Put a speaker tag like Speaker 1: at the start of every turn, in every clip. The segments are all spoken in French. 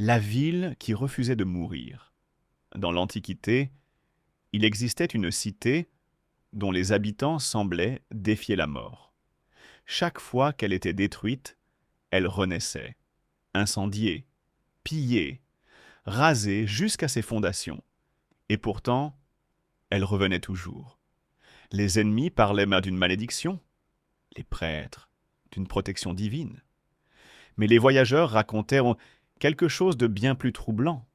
Speaker 1: La ville qui refusait de mourir. Dans l'Antiquité, il existait une cité dont les habitants semblaient défier la mort. Chaque fois qu'elle était détruite, elle renaissait, incendiée, pillée, rasée jusqu'à ses fondations. Et pourtant, elle revenait toujours. Les ennemis parlaient d'une malédiction, les prêtres d'une protection divine. Mais les voyageurs racontèrent quelque chose de bien plus troublant.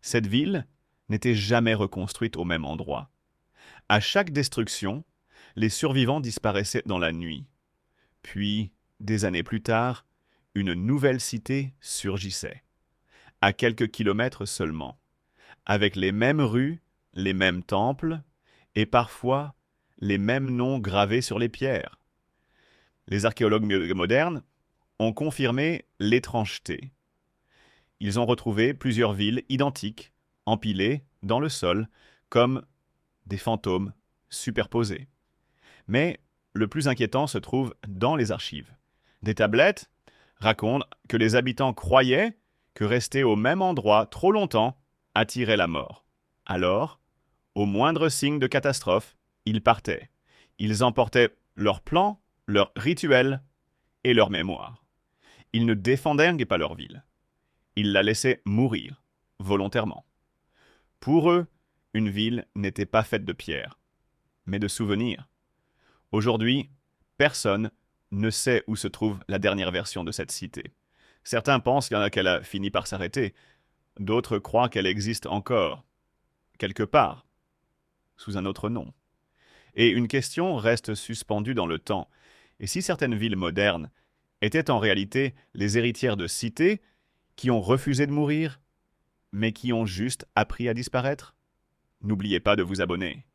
Speaker 1: Cette ville n'était jamais reconstruite au même endroit. À chaque destruction, les survivants disparaissaient dans la nuit. Puis, des années plus tard, une nouvelle cité surgissait, à quelques kilomètres seulement, avec les mêmes rues, les mêmes temples, et parfois les mêmes noms gravés sur les pierres. Les archéologues modernes ont confirmé l'étrangeté. Ils ont retrouvé plusieurs villes identiques, empilées dans le sol, comme des fantômes superposés. Mais le plus inquiétant se trouve dans les archives. Des tablettes racontent que les habitants croyaient que rester au même endroit trop longtemps attirait la mort. Alors, au moindre signe de catastrophe, ils partaient. Ils emportaient leurs plans, leurs rituels et leur mémoire. Ils ne défendaient pas leur ville. Ils la laissaient mourir, volontairement. Pour eux, une ville n'était pas faite de pierre, mais de souvenirs. Aujourd'hui, personne ne sait où se trouve la dernière version de cette cité. Certains pensent qu'elle a fini par s'arrêter, d'autres croient qu'elle existe encore, quelque part, sous un autre nom. Et une question reste suspendue dans le temps. Et si certaines villes modernes étaient en réalité les héritières de cités qui ont refusé de mourir, mais qui ont juste appris à disparaître? N'oubliez pas de vous abonner.